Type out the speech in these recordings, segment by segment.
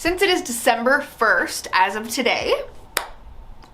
Since it is December 1st, as of today,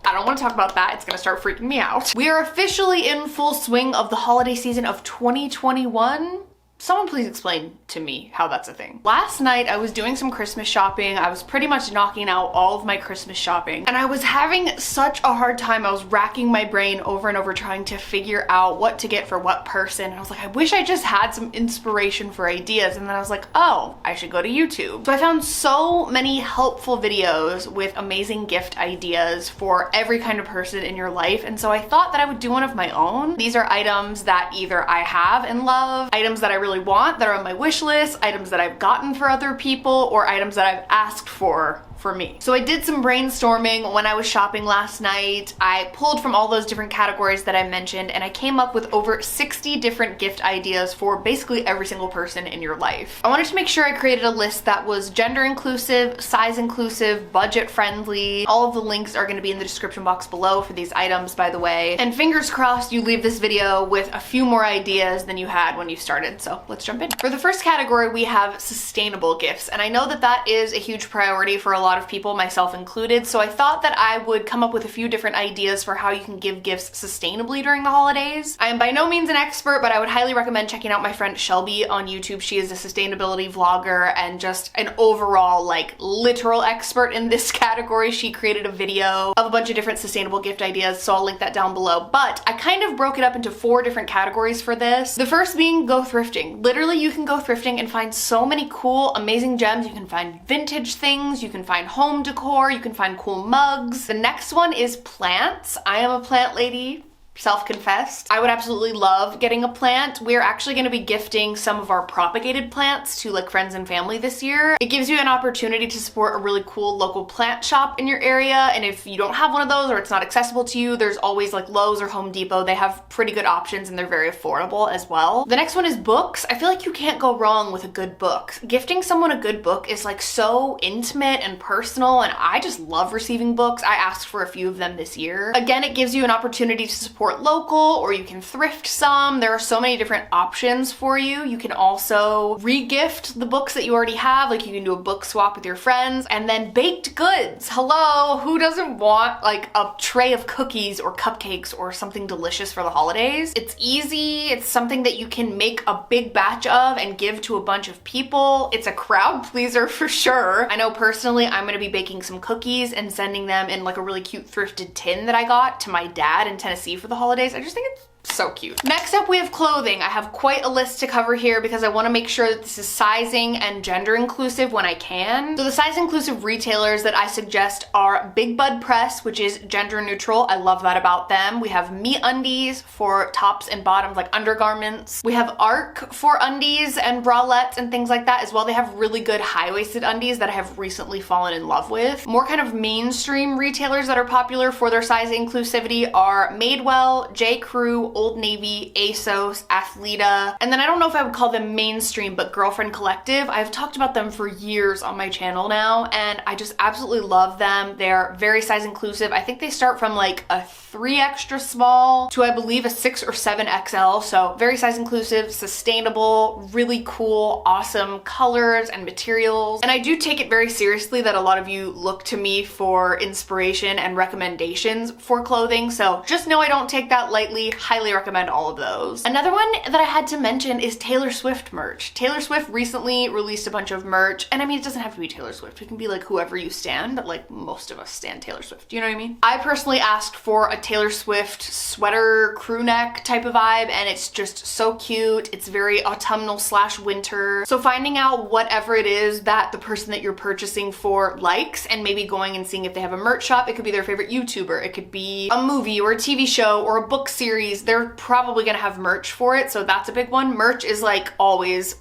I don't want to talk about that. It's gonna start freaking me out. We are officially in full swing of the holiday season of 2021. Someone please explain to me how that's a thing. Last night I was doing some Christmas shopping. I was pretty much knocking out all of my Christmas shopping and I was having such a hard time. I was racking my brain over and over trying to figure out what to get for what person. And I was like, I wish I just had some inspiration for ideas. And then I was like, oh, I should go to YouTube. So I found so many helpful videos with amazing gift ideas for every kind of person in your life. And so I thought that I would do one of my own. These are items that either I have and love, items that I really want that are on my wish list, items that I've gotten for other people, or items that I've asked for me. So I did some brainstorming when I was shopping last night. I pulled from all those different categories that I mentioned and I came up with over 60 different gift ideas for basically every single person in your life. I wanted to make sure I created a list that was gender inclusive, size inclusive, budget friendly. All of the links are going to be in the description box below for these items, by the way. And fingers crossed you leave this video with a few more ideas than you had when you started. So let's jump in. For the first category, we have sustainable gifts. And I know that that is a huge priority for a lot of people, myself included, so I thought that I would come up with a few different ideas for how you can give gifts sustainably during the holidays. I am by no means an expert, but I would highly recommend checking out my friend Shelby on YouTube. She is a sustainability vlogger and just an overall, like, literal expert in this category. She created a video of a bunch of different sustainable gift ideas, so I'll link that down below. But I kind of broke it up into 4 different categories for this. The first being go thrifting. Literally, you can go thrifting and find so many cool, amazing gems. You can find vintage things, you can find home decor, you can find cool mugs. The next one is plants. I am a plant lady. Self-confessed. I would absolutely love getting a plant. We're actually going to be gifting some of our propagated plants to like friends and family this year. It gives you an opportunity to support a really cool local plant shop in your area, and if you don't have one of those or it's not accessible to you, there's always like Lowe's or Home Depot. They have pretty good options and they're very affordable as well. The next one is books. I feel like you can't go wrong with a good book. Gifting someone a good book is like so intimate and personal, and I just love receiving books. I asked for a few of them this year. Again, it gives you an opportunity to support local, or you can thrift some. There are so many different options for you. You can also re-gift the books that you already have, like you can do a book swap with your friends. And then baked goods. Hello, who doesn't want like a tray of cookies or cupcakes or something delicious for the holidays? It's easy, it's something that you can make a big batch of and give to a bunch of people. It's a crowd pleaser for sure. I know personally I'm gonna be baking some cookies and sending them in like a really cute thrifted tin that I got to my dad in Tennessee for the holidays. I just think it's so cute. Next up, we have clothing. I have quite a list to cover here because I want to make sure that this is sizing and gender inclusive when I can. So the size inclusive retailers that I suggest are Big Bud Press, which is gender neutral. I love that about them. We have Me Undies for tops and bottoms, like undergarments. We have Arc for undies and bralettes and things like that as well. They have really good high-waisted undies that I have recently fallen in love with. More kind of mainstream retailers that are popular for their size inclusivity are Madewell, J. Crew, Old Navy, ASOS, Athleta, and then I don't know if I would call them mainstream, but Girlfriend Collective. I've talked about them for years on my channel now, and I just absolutely love them. They're very size inclusive. I think they start from like a 3 extra small to I believe a 6 or 7 XL, so very size inclusive, sustainable, really cool, awesome colors and materials. And I do take it very seriously that a lot of you look to me for inspiration and recommendations for clothing, so just know I don't take that lightly. Highly recommend all of those. Another one that I had to mention is Taylor Swift merch. Taylor Swift recently released a bunch of merch, and I mean, it doesn't have to be Taylor Swift. It can be like whoever you stan, but like most of us stan Taylor Swift. Do you know what I mean? I personally asked for a Taylor Swift sweater crew neck type of vibe, and it's just so cute. It's very autumnal / winter. So finding out whatever it is that the person that you're purchasing for likes, and maybe going and seeing if they have a merch shop. It could be their favorite YouTuber. It could be a movie or a TV show or a book series. They're probably gonna have merch for it, so that's a big one. Merch is like always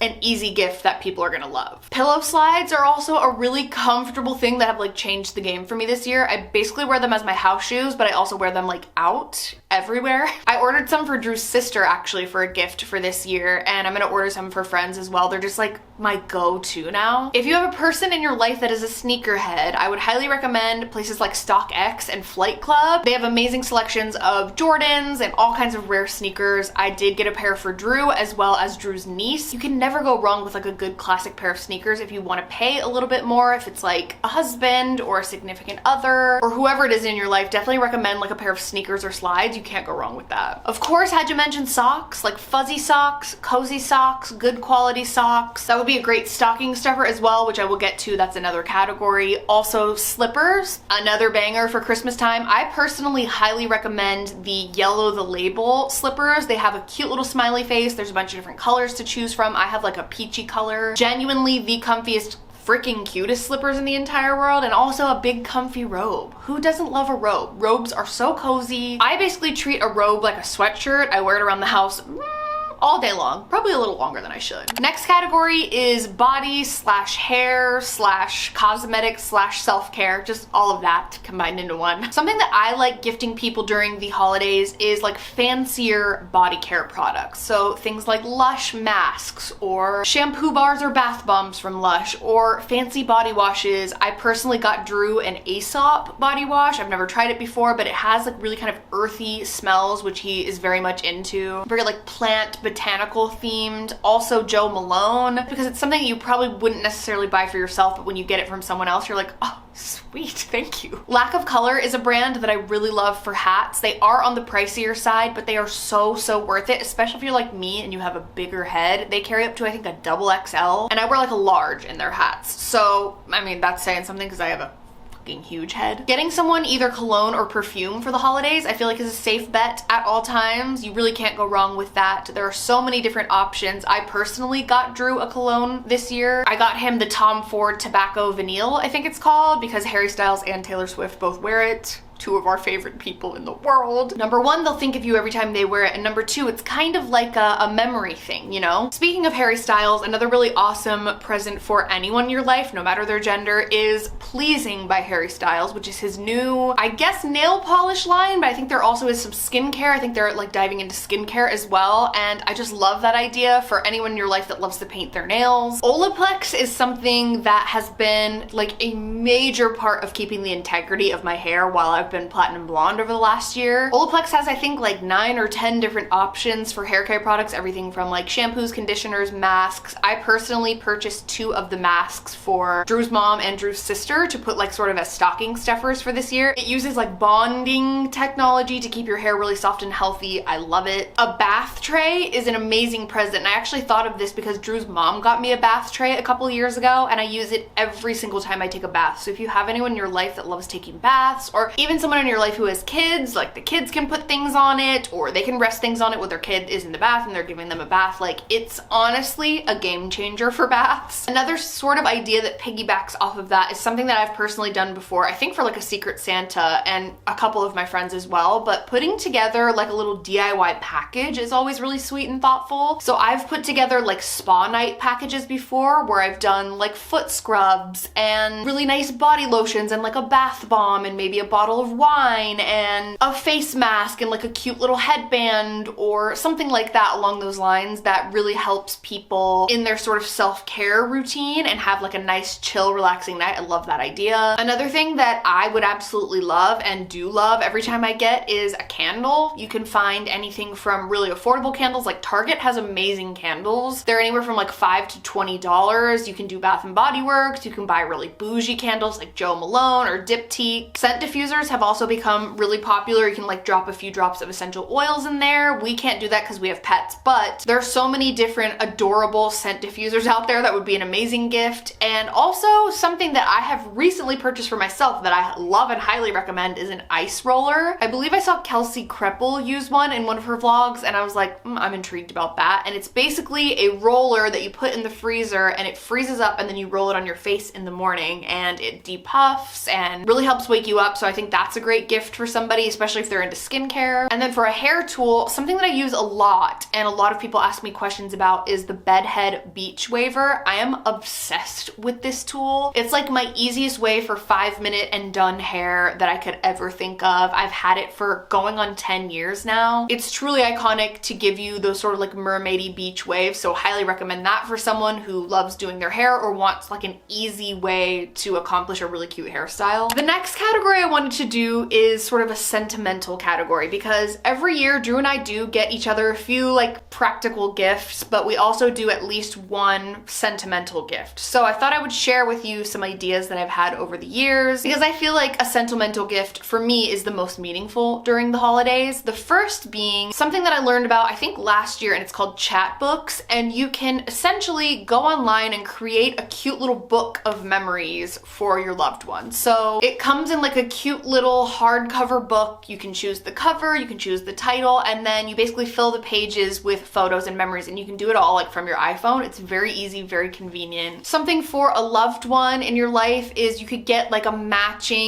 an easy gift that people are gonna love. Pillow slides are also a really comfortable thing that have like changed the game for me this year. I basically wear them as my house shoes, but I also wear them like out everywhere. I ordered some for Drew's sister actually for a gift for this year, and I'm gonna order some for friends as well. They're just like my go-to now. If you have a person in your life that is a sneakerhead, I would highly recommend places like StockX and Flight Club. They have amazing selections of Jordans, Jordans and all kinds of rare sneakers. I did get a pair for Drew as well as Drew's niece. You can never go wrong with like a good classic pair of sneakers if you want to pay a little bit more, if it's like a husband or a significant other or whoever it is in your life. Definitely recommend like a pair of sneakers or slides. You can't go wrong with that. Of course, had to mention socks, like fuzzy socks, cozy socks, good quality socks. That would be a great stocking stuffer as well, which I will get to. That's another category. Also slippers, another banger for Christmas time. I personally highly recommend the Yellow the Label slippers. They have a cute little smiley face. There's a bunch of different colors to choose from. I have like a peachy color. Genuinely the comfiest, freaking cutest slippers in the entire world, and also a big comfy robe. Who doesn't love a robe? Robes are so cozy. I basically treat a robe like a sweatshirt. I wear it around the house all day long, probably a little longer than I should. Next category is body slash hair slash cosmetics slash self-care, just all of that combined into one. Something that I like gifting people during the holidays is like fancier body care products. So things like Lush masks or shampoo bars or bath bombs from Lush or fancy body washes. I personally got Drew an Aesop body wash. I've never tried it before, but it has like really kind of earthy smells, which he is very much into. Very like plant botanical themed. Also Joe Malone, because it's something you probably wouldn't necessarily buy for yourself, but when you get it from someone else, you're like, oh, sweet, thank you. Lack of Color is a brand that I really love for hats. They are on the pricier side, but they are so worth it, especially if you're like me and you have a bigger head. They carry up to, I think, a double XL, and I wear like a large in their hats. So, I mean, that's saying something because I have a huge head. Getting someone either cologne or perfume for the holidays, I feel like is a safe bet at all times. You really can't go wrong with that. There are so many different options. I personally got Drew a cologne this year. I got him the Tom Ford Tobacco Vanille, I think it's called, because Harry Styles and Taylor Swift both wear it. Two of our favorite people in the world. Number one, they'll think of you every time they wear it, and number two, it's kind of like a memory thing, you know? Speaking of Harry Styles, another really awesome present for anyone in your life, no matter their gender, is Pleasing by Harry Styles, which is his new, I guess, nail polish line, but I think there also is some skincare. I think they're like diving into skincare as well, and I just love that idea for anyone in your life that loves to paint their nails. Olaplex is something that has been like a major part of keeping the integrity of my hair while I've been platinum blonde over the last year. Olaplex has, I think, like 9 or 10 different options for hair care products, everything from like shampoos, conditioners, masks. I personally purchased 2 of the masks for Drew's mom and Drew's sister to put like sort of as stocking stuffers for this year. It uses like bonding technology to keep your hair really soft and healthy. I love it. A bath tray is an amazing present, and I actually thought of this because Drew's mom got me a bath tray a couple years ago, and I use it every single time I take a bath. So if you have anyone in your life that loves taking baths, or even someone in your life who has kids, like the kids can put things on it, or they can rest things on it when their kid is in the bath and they're giving them a bath. Like, it's honestly a game changer for baths. Another sort of idea that piggybacks off of that is something that I've personally done before, I think for like a Secret Santa and a couple of my friends as well, but putting together like a little DIY package is always really sweet and thoughtful. So I've put together like spa night packages before where I've done like foot scrubs and really nice body lotions and like a bath bomb and maybe a bottle of wine and a face mask and like a cute little headband or something like that along those lines that really helps people in their sort of self-care routine and have like a nice chill relaxing night. I love that idea. Another thing that I would absolutely love and do love every time I get is a candle. You can find anything from really affordable candles, like Target has amazing candles. They're anywhere from like $5 to $20. You can do Bath and Body Works. You can buy really bougie candles like Joe Malone or Diptyque. Scent diffusers have also become really popular. You can like drop a few drops of essential oils in there. We can't do that because we have pets, but there are so many different adorable scent diffusers out there that would be an amazing gift. And also something that I have recently purchased for myself that I love and highly recommend is an ice roller. I believe I saw Kelsey Kreppel use one in one of her vlogs, and I was like, I'm intrigued about that. And it's basically a roller that you put in the freezer and it freezes up, and then you roll it on your face in the morning and it depuffs and really helps wake you up. So I think that's a great gift for somebody, especially if they're into skincare. And then for a hair tool, something that I use a lot and a lot of people ask me questions about is the Bedhead Beach Waver. I am obsessed with this tool. It's like my easiest way for 5-minute and done hair that I could ever think of. I've had it for going on 10 years now. It's truly iconic to give you those sort of like mermaidy beach waves, so highly recommend that for someone who loves doing their hair or wants like an easy way to accomplish a really cute hairstyle. The next category I wanted to do is sort of a sentimental category, because every year Drew and I do get each other a few like practical gifts, but we also do at least one sentimental gift. So I thought I would share with you some ideas that I've had over the years, because I feel like a sentimental gift for me is the most meaningful during the holidays. The first being something that I learned about, I think last year, and it's called chat books, and you can essentially go online and create a cute little book of memories for your loved ones. So it comes in like a cute little hardcover book. You can choose the cover, you can choose the title, and then you basically fill the pages with photos and memories, and you can do it all like from your iPhone. It's very easy, very convenient. Something for a loved one in your life is you could get like a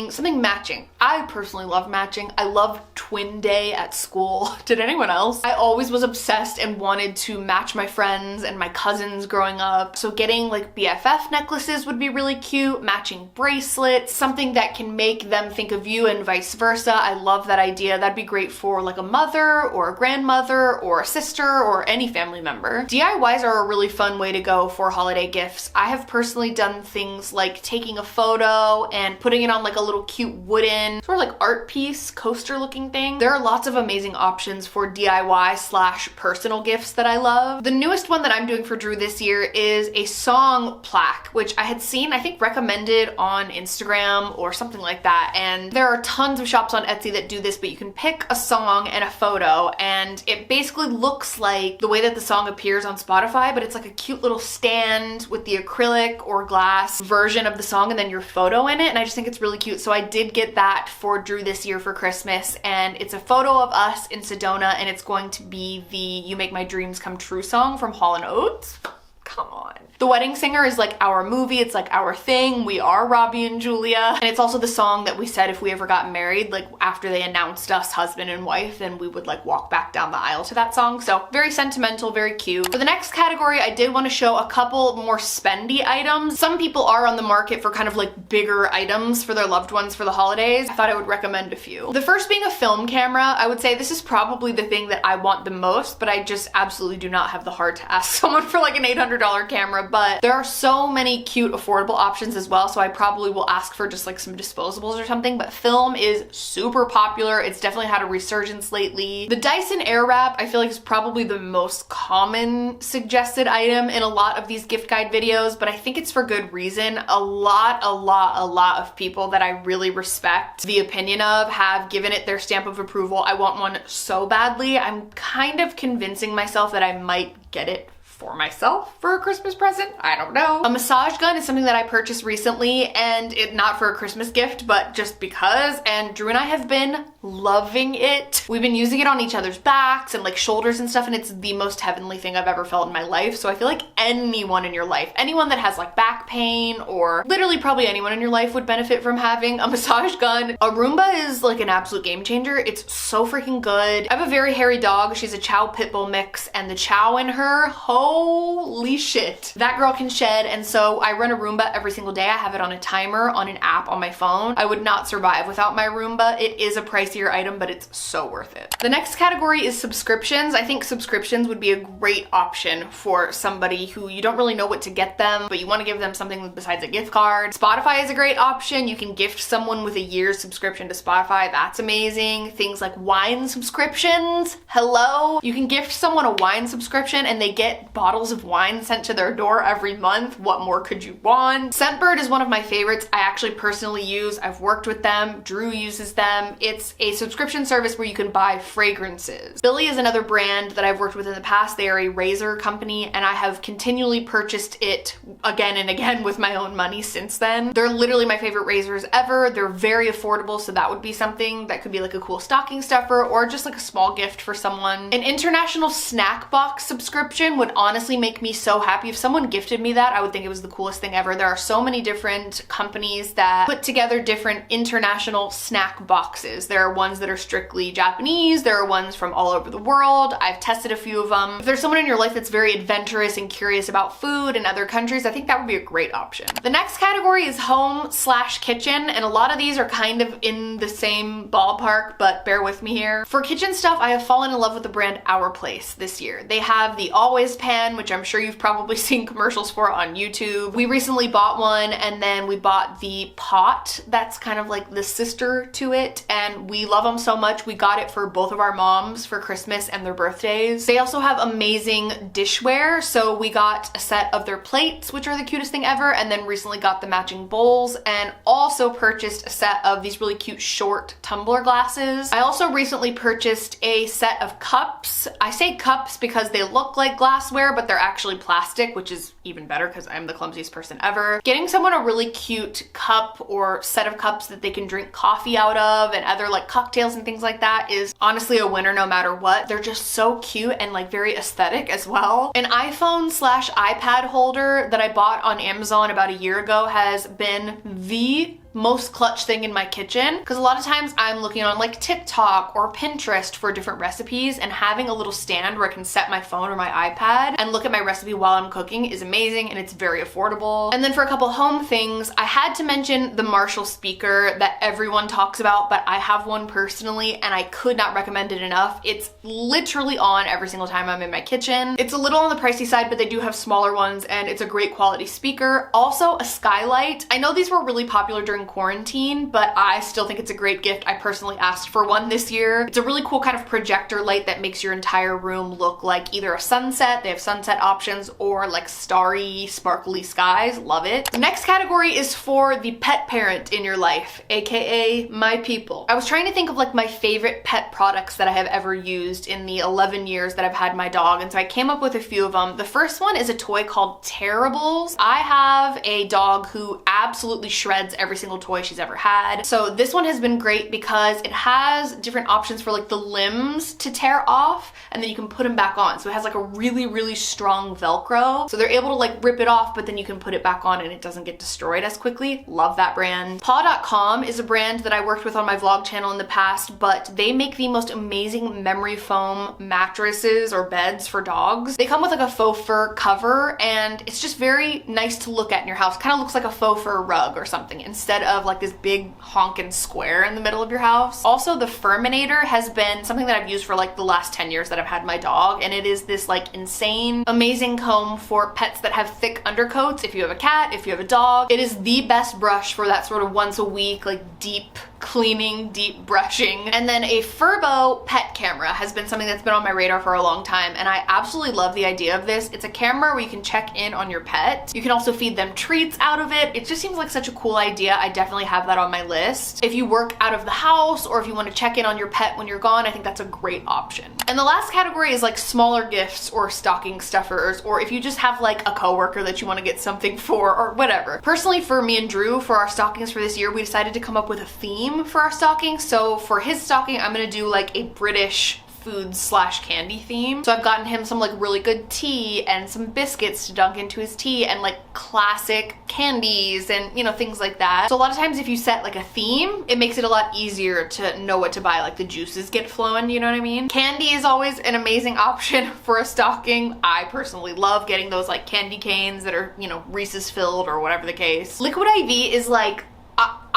something matching. I personally love matching. I love twin day at school. Did anyone else? I always was obsessed and wanted to match my friends and my cousins growing up. So getting like BFF necklaces would be really cute, matching bracelets, something that can make them think of you and vice versa. I love that idea. That'd be great for like a mother or a grandmother or a sister or any family member. DIYs are a really fun way to go for holiday gifts. I have personally done things like taking a photo and putting it on like a little cute wooden sort of like art piece, coaster looking thing. There are lots of amazing options for DIY / personal gifts that I love. The newest one that I'm doing for Drew this year is a song plaque, which I had seen, I think, recommended on Instagram or something like that. And there are tons of shops on Etsy that do this, but you can pick a song and a photo, and it basically looks like the way that the song appears on Spotify, but it's like a cute little stand with the acrylic or glass version of the song and then your photo in it. And I just think it's really cute. So I did get that for Drew this year for Christmas, and it's a photo of us in Sedona, and it's going to be the You Make My Dreams Come True song from Hall & Oates. Come on. The Wedding Singer is like our movie. It's like our thing. We are Robbie and Julia. And it's also the song that we said if we ever got married, like after they announced us husband and wife, then we would like walk back down the aisle to that song. So very sentimental, very cute. For the next category, I did want to show a couple more spendy items. Some people are on the market for kind of like bigger items for their loved ones for the holidays. I thought I would recommend a few. The first being a film camera. I would say this is probably the thing that I want the most, but I just absolutely do not have the heart to ask someone for like an $800 camera. But there are so many cute affordable options as well, so I probably will ask for just like some disposables or something. But film is super popular. It's definitely had a resurgence lately. The Dyson Airwrap I feel like is probably the most common suggested item in a lot of these gift guide videos, but I think it's for good reason. A lot of people that I really respect the opinion of have given it their stamp of approval. I want one so badly. I'm kind of convincing myself that I might get it for myself for a Christmas present. I don't know. A massage gun is something that I purchased recently, and it not for a Christmas gift, but just because, and Drew and I have been loving it. We've been using it on each other's backs and like shoulders and stuff, and it's the most heavenly thing I've ever felt in my life. So I feel like anyone in your life, anyone that has like back pain, or literally probably anyone in your life would benefit from having a massage gun. A Roomba is like an absolute game changer. It's so freaking good. I have a very hairy dog. She's a Chow Pit Bull mix, and the Chow in her, holy shit. That girl can shed, and so I run a Roomba every single day. I have it on a timer on an app on my phone. I would not survive without my Roomba. It is a pricier item, but it's so worth it. The next category is subscriptions. I think subscriptions would be a great option for somebody who you don't really know what to get them, but you want to give them something besides a gift card. Spotify is a great option. You can gift someone with a year's subscription to Spotify. That's amazing. Things like wine subscriptions. Hello? You can gift someone a wine subscription and they get bottles of wine sent to their door every month. What more could you want? Scentbird is one of my favorites. I actually personally use. I've worked with them. Drew uses them. It's a subscription service where you can buy fragrances. Billy is another brand that I've worked with in the past. They are a razor company, and I have continually purchased it again and again with my own money since then. They're literally my favorite razors ever. They're very affordable, so that would be something that could be like a cool stocking stuffer or just like a small gift for someone. An international snack box subscription would honestly make me so happy. If someone gifted me that, I would think it was the coolest thing ever. There are so many different companies that put together different international snack boxes. There are ones that are strictly Japanese. There are ones from all over the world. I've tested a few of them. If there's someone in your life that's very adventurous and curious about food in other countries, I think that would be a great option. The next category is home/kitchen, and a lot of these are kind of in the same ballpark, but bear with me here. For kitchen stuff, I have fallen in love with the brand Our Place this year. They have the Always Pan can, which I'm sure you've probably seen commercials for on YouTube. We recently bought one, and then we bought the pot that's kind of like the sister to it, and we love them so much. We got it for both of our moms for Christmas and their birthdays. They also have amazing dishware, so we got a set of their plates, which are the cutest thing ever, and then recently got the matching bowls, and also purchased a set of these really cute short tumbler glasses. I also recently purchased a set of cups. I say cups because they look like glassware, but they're actually plastic, which is even better because I'm the clumsiest person ever. Getting someone a really cute cup or set of cups that they can drink coffee out of and other like cocktails and things like that is honestly a winner no matter what. They're just so cute and like very aesthetic as well. An iPhone/iPad holder that I bought on Amazon about a year ago has been the most clutch thing in my kitchen, because a lot of times I'm looking on like TikTok or Pinterest for different recipes, and having a little stand where I can set my phone or my iPad and look at my recipe while I'm cooking is amazing, and it's very affordable. And then for a couple home things, I had to mention the Marshall speaker that everyone talks about, but I have one personally and I could not recommend it enough. It's literally on every single time I'm in my kitchen. It's a little on the pricey side, but they do have smaller ones, and it's a great quality speaker. Also a skylight. I know these were really popular during quarantine, but I still think it's a great gift. I personally asked for one this year. It's a really cool kind of projector light that makes your entire room look like either a sunset, they have sunset options, or like starry, sparkly skies. Love it. The next category is for the pet parent in your life, aka my people. I was trying to think of like my favorite pet products that I have ever used in the 11 years that I've had my dog, and so I came up with a few of them. The first one is a toy called Terribles. I have a dog who absolutely shreds every single toy she's ever had. So this one has been great because it has different options for like the limbs to tear off, and then you can put them back on. So it has like a really, really strong Velcro. So they're able to like rip it off, but then you can put it back on and it doesn't get destroyed as quickly. Love that brand. Paw.com is a brand that I worked with on my vlog channel in the past, but they make the most amazing memory foam mattresses or beds for dogs. They come with like a faux fur cover, and it's just very nice to look at in your house. Kind of looks like a faux fur rug or something, instead of like this big honkin' square in the middle of your house. Also, the Furminator has been something that I've used for like the last 10 years that I've had my dog, and it is this like insane, amazing comb for pets that have thick undercoats. If you have a cat, if you have a dog, it is the best brush for that sort of once a week, like deep cleaning, deep brushing. And then a Furbo pet camera has been something that's been on my radar for a long time, and I absolutely love the idea of this. It's a camera where you can check in on your pet. You can also feed them treats out of it. It just seems like such a cool idea. I definitely have that on my list. If you work out of the house, or if you want to check in on your pet when you're gone, I think that's a great option. And the last category is like smaller gifts or stocking stuffers, or if you just have like a coworker that you want to get something for or whatever. Personally, for me and Drew, for our stockings for this year, we decided to come up with a theme for our stocking. So for his stocking, I'm gonna do like a British food/candy theme. So I've gotten him some like really good tea and some biscuits to dunk into his tea, and like classic candies and, you know, things like that. So a lot of times if you set like a theme, it makes it a lot easier to know what to buy. Like the juices get flowing, you know what I mean? Candy is always an amazing option for a stocking. I personally love getting those like candy canes that are, you know, Reese's filled or whatever the case. Liquid IV is like,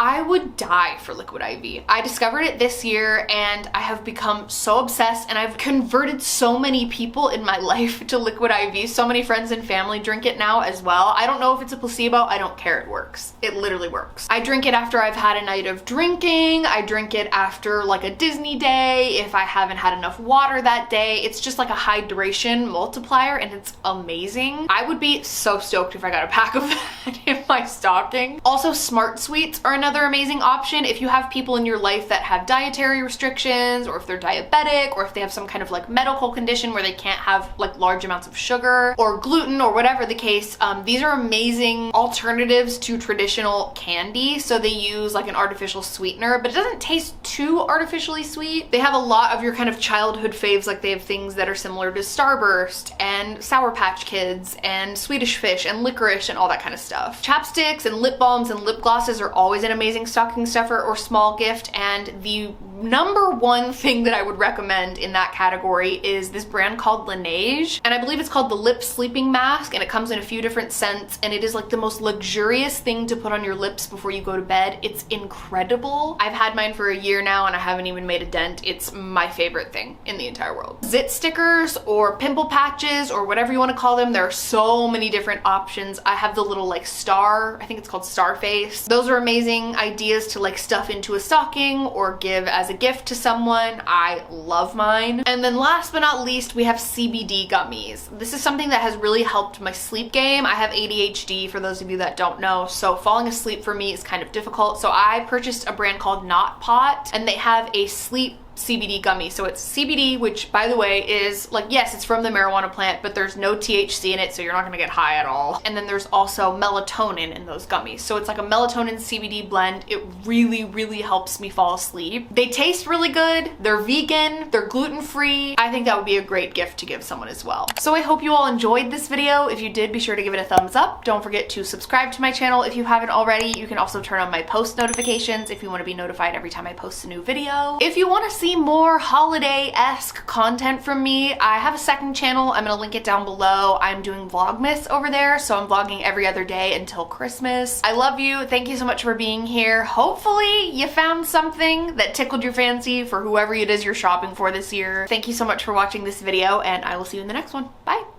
I would die for Liquid IV. I discovered it this year and I have become so obsessed, and I've converted so many people in my life to Liquid IV. So many friends and family drink it now as well. I don't know if it's a placebo. I don't care. It works. It literally works. I drink it after I've had a night of drinking. I drink it after like a Disney day if I haven't had enough water that day. It's just like a hydration multiplier, and it's amazing. I would be so stoked if I got a pack of that in my stocking. Also, Smart Sweets are another amazing option if you have people in your life that have dietary restrictions, or if they're diabetic, or if they have some kind of like medical condition where they can't have like large amounts of sugar or gluten or whatever the case. These are amazing alternatives to traditional candy. So they use like an artificial sweetener, but it doesn't taste too artificially sweet. They have a lot of your kind of childhood faves. Like they have things that are similar to Starburst and Sour Patch Kids and Swedish Fish and licorice and all that kind of stuff. Chapsticks and lip balms and lip glosses are always an amazing stocking stuffer or small gift, and the number one thing that I would recommend in that category is this brand called Laneige, and I believe it's called the Lip Sleeping Mask, and it comes in a few different scents, and it is like the most luxurious thing to put on your lips before you go to bed. It's incredible. I've had mine for a year now and I haven't even made a dent. It's my favorite thing in the entire world. Zit stickers or pimple patches or whatever you want to call them, there are so many different options. I have the little like star, I think it's called star face. Those are amazing ideas to like stuff into a stocking or give as a gift to someone. I love mine. And then last but not least, we have CBD gummies. This is something that has really helped my sleep game. I have ADHD, for those of you that don't know, so falling asleep for me is kind of difficult. So I purchased a brand called Not Pot, and they have a sleep CBD gummy. So it's CBD, which by the way is like, yes, it's from the marijuana plant, but there's no THC in it, so you're not gonna get high at all. And then there's also melatonin in those gummies. So it's like a melatonin CBD blend. It really, really helps me fall asleep. They taste really good. They're vegan, they're gluten-free. I think that would be a great gift to give someone as well. So I hope you all enjoyed this video. If you did, be sure to give it a thumbs up. Don't forget to subscribe to my channel if you haven't already. You can also turn on my post notifications if you want to be notified every time I post a new video. If you want to see more holiday-esque content from me, I have a second channel. I'm gonna link it down below. I'm doing Vlogmas over there, so I'm vlogging every other day until Christmas. I love you. Thank you so much for being here. Hopefully you found something that tickled your fancy for whoever it is you're shopping for this year. Thank you so much for watching this video, and I will see you in the next one. Bye.